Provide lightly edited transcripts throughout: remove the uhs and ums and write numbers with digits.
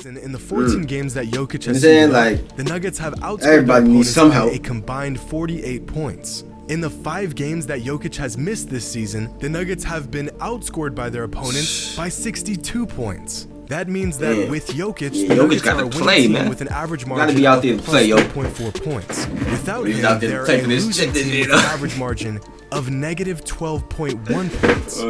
In the 14 games that Jokic has seen, the Nuggets have outscored everybody needs some help. by a combined 48 points. In the 5 games that Jokic has missed this season, the Nuggets have been outscored by their opponents by 62 points. That means that with Jokic, the Nuggets are a winning team with an average margin of plus 3.4 points. Without him, they're a losing team with an average margin of negative 12.1 points.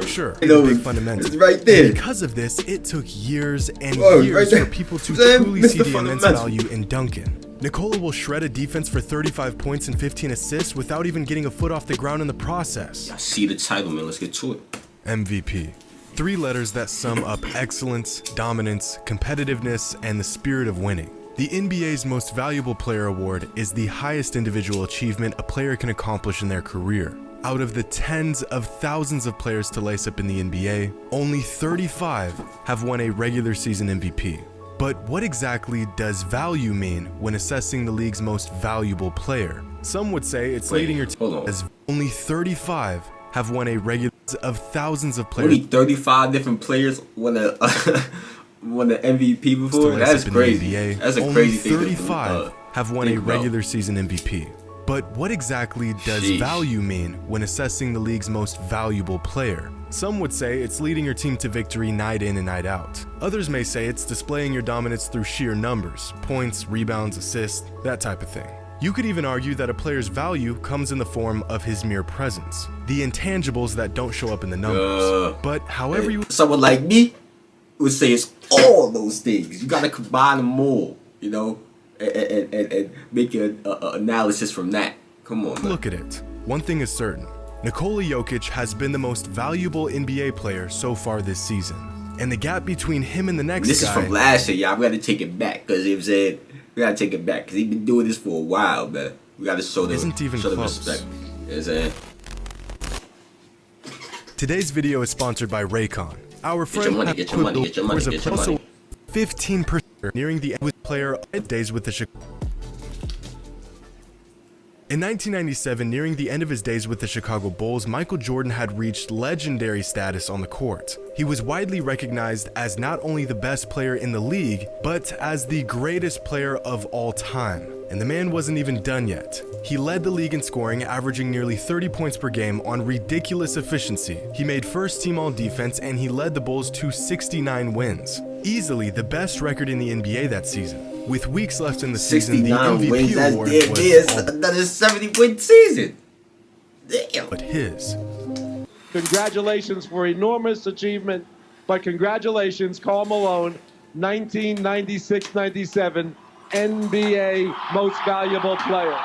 Sure, big fundamentals. It's right there. Because of this, it took years and years for people to truly see the immense value in Duncan. Nikola will shred a defense for 35 points and 15 assists without even getting a foot off the ground in the process. I see the title, man. Let's get to it. MVP. 3 letters that sum up excellence, dominance, competitiveness, and the spirit of winning. The NBA's Most Valuable Player Award is the highest individual achievement a player can accomplish in their career. Out of the tens of thousands of players to lace up in the NBA, only 35 have won a regular season MVP. But what exactly does value mean when assessing the league's most valuable player? Some would say it's leading your team, as only 35 have won a regular of thousands of players. Only 35 different players won a won the MVP before. That's crazy. That's a crazy thing. 35 have won a regular season MVP. But what exactly does value mean when assessing the league's most valuable player? Some would say it's leading your team to victory night in and night out. Others may say it's displaying your dominance through sheer numbers, points, rebounds, assists, that type of thing. You could even argue that a player's value comes in the form of his mere presence, the intangibles that don't show up in the numbers. But however you... Someone like me would say it's all those things. You gotta combine them all, you know, and make an analysis from that. Come on, man. Look at it. One thing is certain. Nikola Jokic has been the most valuable NBA player so far this season. And the gap between him and the next guy... This is from last year, y'all. We gotta take it back, because he said... We gotta take it back, because he's been doing this for a while, man. We gotta show the respect. You know what I'm saying? Today's video is sponsored by Raycon. Our friend get your money. 15% nearing the end with player days with the Chicago. In 1997, nearing the end of his days with the Chicago Bulls, Michael Jordan had reached legendary status on the court. He was widely recognized as not only the best player in the league, but as the greatest player of all time. And the man wasn't even done yet. He led the league in scoring, averaging nearly 30 points per game on ridiculous efficiency. He made first team all defense, and he led the Bulls to 69 wins. Easily the best record in the NBA that season. With weeks left in the season, the MVP award was another 70-win season. Damn. But his. Congratulations for enormous achievement, but congratulations, Karl Malone, 1996-97 NBA Most Valuable Player.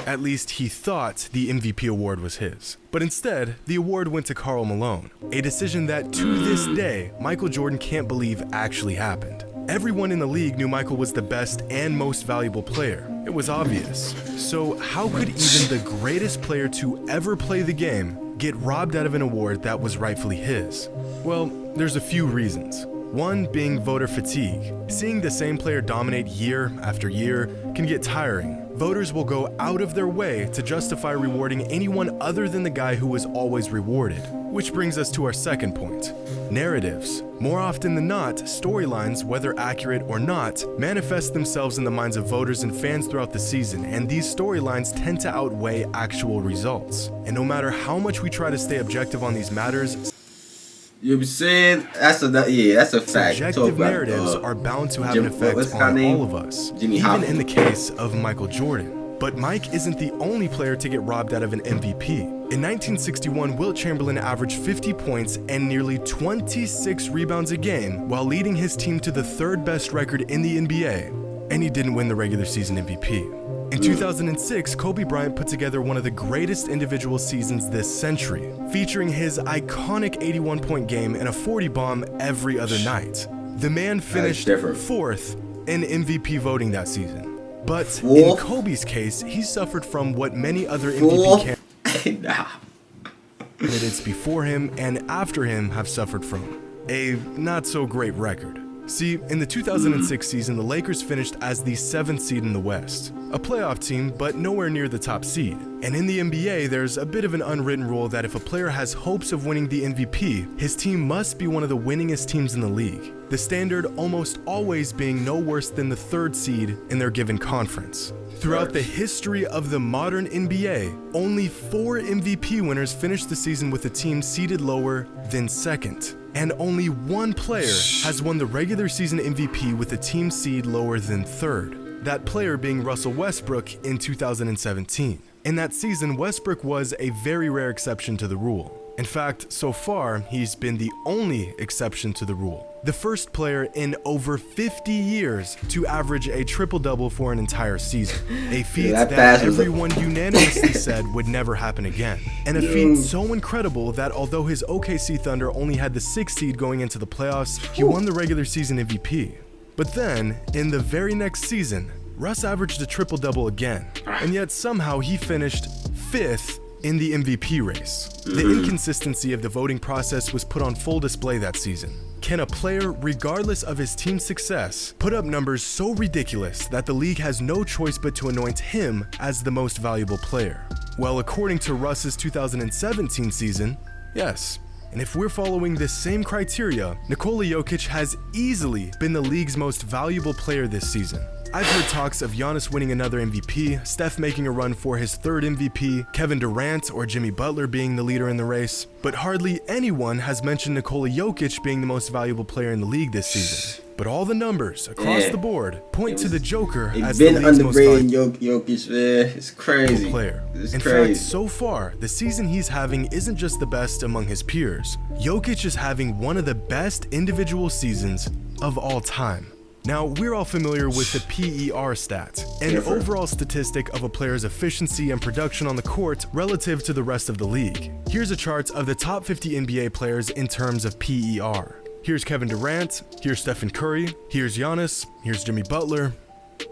At least he thought the MVP award was his. But instead, the award went to Karl Malone, a decision that to this day, Michael Jordan can't believe actually happened. Everyone in the league knew Michael was the best and most valuable player. It was obvious. So how could even the greatest player to ever play the game get robbed out of an award that was rightfully his? Well, there's a few reasons. One being voter fatigue. Seeing the same player dominate year after year can get tiring. Voters will go out of their way to justify rewarding anyone other than the guy who was always rewarded. Which brings us to our second point. Narratives. More often than not, storylines, whether accurate or not, manifest themselves in the minds of voters and fans throughout the season, and these storylines tend to outweigh actual results. And no matter how much we try to stay objective on these matters, you know what I'm saying? That's a fact. Subjective narratives are bound to have an effect on all of us, even in the case of Michael Jordan. But Mike isn't the only player to get robbed out of an MVP. In 1961, Wilt Chamberlain averaged 50 points and nearly 26 rebounds a game while leading his team to the third best record in the NBA, and he didn't win the regular season MVP. In 2006, Kobe Bryant put together one of the greatest individual seasons this century, featuring his iconic 81-point game and a 40 bomb every other night. The man finished 4th in MVP voting that season. But in Kobe's case, he suffered from what many other MVP candidates before him and after him have suffered from: a not so great record. See, in the 2006 season, the Lakers finished as the 7th seed in the West. A playoff team, but nowhere near the top seed. And in the NBA, there's a bit of an unwritten rule that if a player has hopes of winning the MVP, his team must be one of the winningest teams in the league. The standard almost always being no worse than the 3rd seed in their given conference. Throughout the history of the modern NBA, only 4 MVP winners finished the season with a team seeded lower than 2nd. And only 1 player has won the regular season MVP with a team seed lower than 3rd. That player being Russell Westbrook in 2017. In that season, Westbrook was a very rare exception to the rule. In fact, so far, he's been the only exception to the rule. The first player in over 50 years to average a triple-double for an entire season. A feat that everyone unanimously said would never happen again. And a feat so incredible that although his OKC Thunder only had the 6th seed going into the playoffs, he won the regular season MVP. But then, in the very next season, Russ averaged a triple-double again. And yet somehow he finished 5th in the MVP race. The inconsistency of the voting process was put on full display that season. Can a player, regardless of his team's success, put up numbers so ridiculous that the league has no choice but to anoint him as the most valuable player? Well, according to Russ's 2017 season, yes. And if we're following this same criteria, Nikola Jokic has easily been the league's most valuable player this season. I've heard talks of Giannis winning another MVP, Steph making a run for his 3rd MVP, Kevin Durant or Jimmy Butler being the leader in the race, but hardly anyone has mentioned Nikola Jokic being the most valuable player in the league this season. But all the numbers across the board point to the Joker as the league's most valuable Jokic, man. It's crazy. Player. It's in crazy. fact, so far, the season he's having isn't just the best among his peers. Jokic is having one of the best individual seasons of all time. Now, we're all familiar with the PER stat, an overall statistic of a player's efficiency and production on the court relative to the rest of the league. Here's a chart of the top 50 NBA players in terms of PER. Here's Kevin Durant, here's Stephen Curry, here's Giannis, here's Jimmy Butler,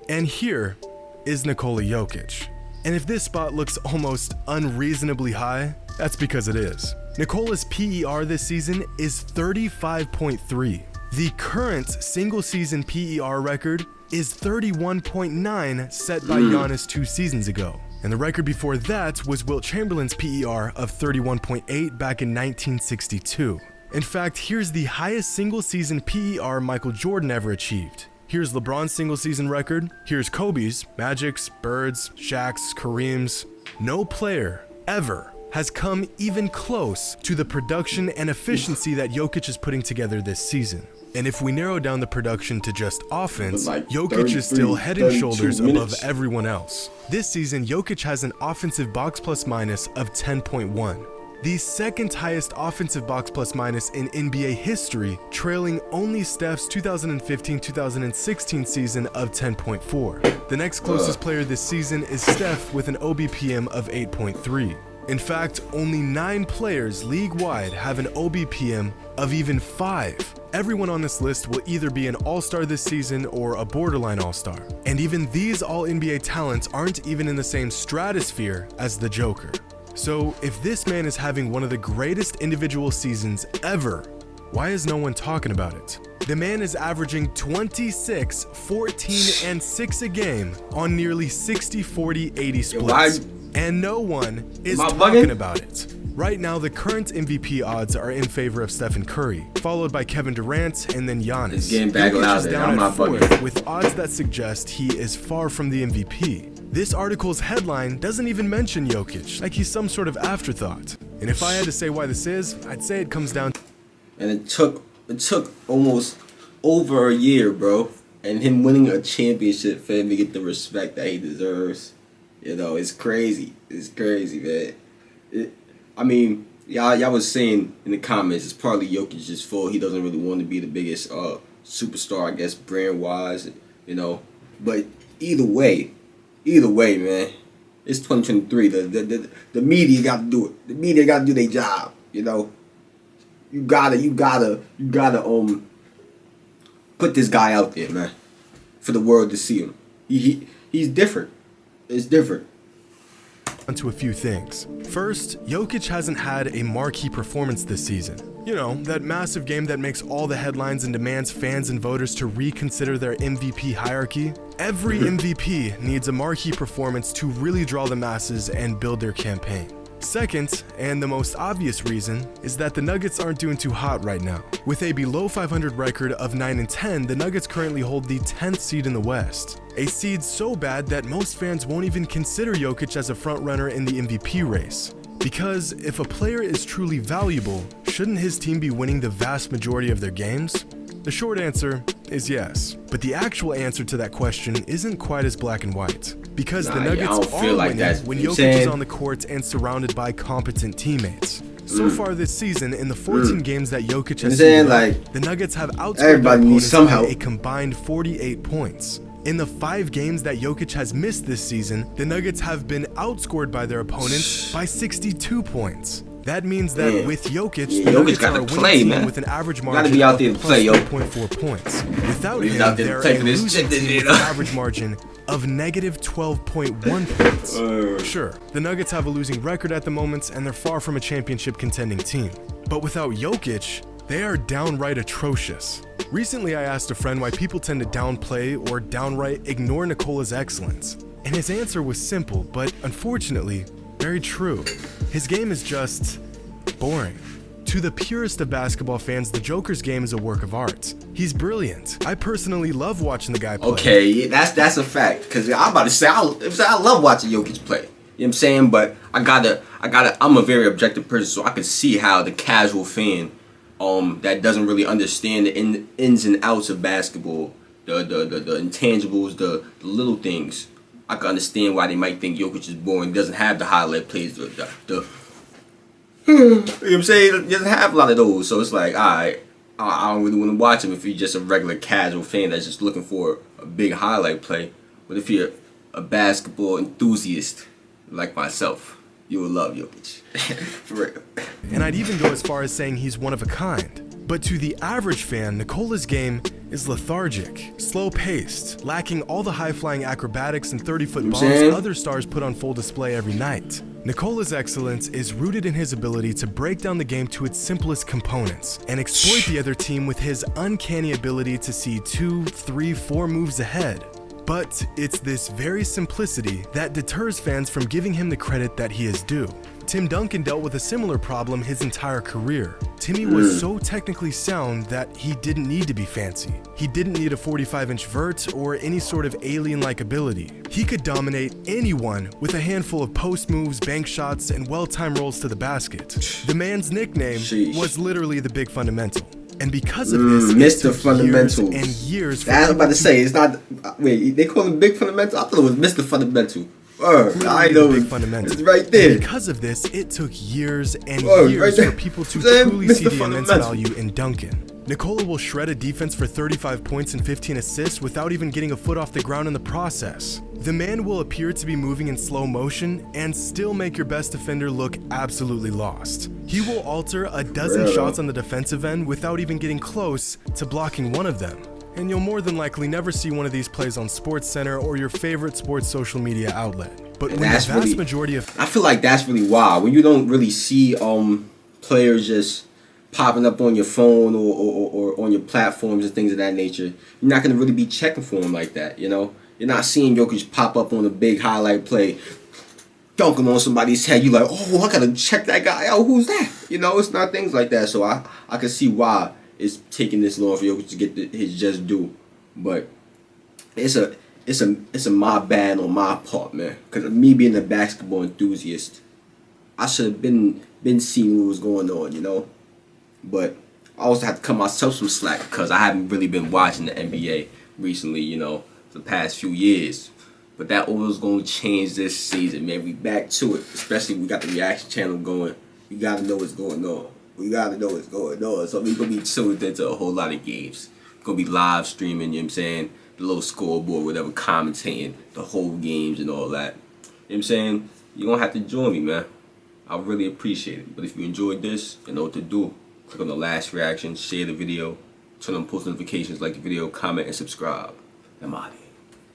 and here is Nikola Jokic. And if this spot looks almost unreasonably high, that's because it is. Nikola's PER this season is 35.3. The current single-season PER record is 31.9 set by Giannis 2 seasons ago. And the record before that was Wilt Chamberlain's PER of 31.8 back in 1962. In fact, here's the highest single-season PER Michael Jordan ever achieved. Here's LeBron's single-season record. Here's Kobe's, Magic's, Bird's, Shaq's, Kareem's. No player ever has come even close to the production and efficiency that Jokic is putting together this season. And if we narrow down the production to just offense, Jokic is still head and shoulders above everyone else. This season, Jokic has an offensive box plus minus of 10.1. The 2nd highest offensive box plus minus in NBA history, trailing only Steph's 2015-2016 season of 10.4. The next closest player this season is Steph with an OBPM of 8.3. In fact, only 9 players league-wide have an OBPM of even 5. Everyone on this list will either be an all-star this season or a borderline all-star. And even these all-NBA talents aren't even in the same stratosphere as the Joker. So if this man is having one of the greatest individual seasons ever, why is no one talking about it? The man is averaging 26, 14, and 6 a game on nearly 60-40-80 splits. And no one is talking about it. Right now, the current MVP odds are in favor of Stephen Curry, followed by Kevin Durant and then Giannis. It's getting back Jokic is down at 4th, with odds that suggest he is far from the MVP. This article's headline doesn't even mention Jokic, like he's some sort of afterthought. And if I had to say why this is, I'd say it comes down to... And it took almost over a year, bro, and him winning a championship for him to get the respect that he deserves. You know, it's crazy. It's crazy, man. I mean, y'all was saying in the comments, it's partly Jokic's fault. He doesn't really want to be the biggest superstar, I guess, brand-wise, you know. But either way, man, it's 2023. The media got to do it. The media got to do their job, you know. You gotta put this guy out there, man, for the world to see him. He's different. It's different. onto a few things. First, Jokic hasn't had a marquee performance this season. You know, that massive game that makes all the headlines and demands fans and voters to reconsider their MVP hierarchy. Every MVP needs a marquee performance to really draw the masses and build their campaign. Second, and the most obvious reason, is that the Nuggets aren't doing too hot right now. With a below 500 record of 9-10, the Nuggets currently hold the 10th seed in the West. A seed so bad that most fans won't even consider Jokic as a frontrunner in the MVP race. Because if a player is truly valuable, shouldn't his team be winning the vast majority of their games? The short answer is yes, but the actual answer to that question isn't quite as black and white. Because the Nuggets are winning when Jokic is on the court and surrounded by competent teammates. So far this season, in the 14 games that Jokic has seen, the Nuggets have outscored their opponents by a combined 48 points. In the 5 games that Jokic has missed this season, the Nuggets have been outscored by their opponents by 62 points. That means that with Jokic, the Nuggets are a winning team with an average margin of plus 4.4 points. Without him, they're a losing team with an average margin of negative 12.1 points. Sure, the Nuggets have a losing record at the moment, and they're far from a championship contending team. But without Jokic, they are downright atrocious. Recently, I asked a friend why people tend to downplay or downright ignore Nikola's excellence. And his answer was simple, but unfortunately, very true. His game is just boring. To the purest of basketball fans, the Joker's game is a work of art. He's brilliant. I personally love watching the guy play. Okay, that's a fact. Cause I'm about to say I love watching Jokic play. You know what I'm saying? But I'm a very objective person, so I can see how the casual fan that doesn't really understand the ins and outs of basketball, the intangibles, the little things. I can understand why they might think Jokic is boring, doesn't have the highlight plays, you know what I'm saying? He doesn't have a lot of those. So it's like, alright, I don't really want to watch him if you're just a regular casual fan that's just looking for a big highlight play. But if you're a basketball enthusiast like myself, you will love Jokic. For real. And I'd even go as far as saying he's one of a kind. But to the average fan, Nikola's game is lethargic, slow-paced, lacking all the high-flying acrobatics and 30-foot bombs other stars put on full display every night. Nikola's excellence is rooted in his ability to break down the game to its simplest components and exploit the other team with his uncanny ability to see 2, 3, 4 moves ahead. But it's this very simplicity that deters fans from giving him the credit that he is due. Tim Duncan dealt with a similar problem his entire career. Timmy was so technically sound that he didn't need to be fancy. He didn't need a 45-inch vert or any sort of alien-like ability. He could dominate anyone with a handful of post moves, bank shots, and well-timed rolls to the basket. The man's nickname was literally the Big Fundamental. And because of this, Mr. Fundamental. Years and years. That's what I was about to say. It's not. Wait, they call him Big Fundamental? I thought it was Mr. Fundamental. I know Big Fundamental. It's right there. And because of this, it took years and years for people to truly see the immense value in Duncan. Nikola will shred a defense for 35 points and 15 assists without even getting a foot off the ground in the process. The man will appear to be moving in slow motion and still make your best defender look absolutely lost. He will alter a dozen shots on the defensive end without even getting close to blocking one of them. And you'll more than likely never see one of these plays on SportsCenter or your favorite sports social media outlet. But when the vast majority of... I feel like that's really wild. When you don't really see players just popping up on your phone or on your platforms and things of that nature, you're not going to really be checking for them like that, you know? You're not seeing Jokic pop up on a big highlight play, dunking on somebody's head. You're like, oh, I got to check that guy out. Who's that? You know, it's not things like that. So I can see why it's taking this long for Jokic to get his just due. But it's a my bad on my part, man. Because me being a basketball enthusiast, I should have been seeing what was going on, you know? But I also have to cut myself some slack because I haven't really been watching the NBA recently, you know, the past few years. But that was going to change this season, man. We back to it. Especially we got the reaction channel going. We got to know what's going on. We got to know what's going on. So we're going to be tuned into a whole lot of games. We're going to be live streaming, you know what I'm saying? The little scoreboard, whatever, commentating the whole games and all that. You know what I'm saying? You're going to have to join me, man. I really appreciate it. But if you enjoyed this, you know what to do. Click on the last reaction, share the video, turn on post notifications, like the video, comment, and subscribe. I'm out of here.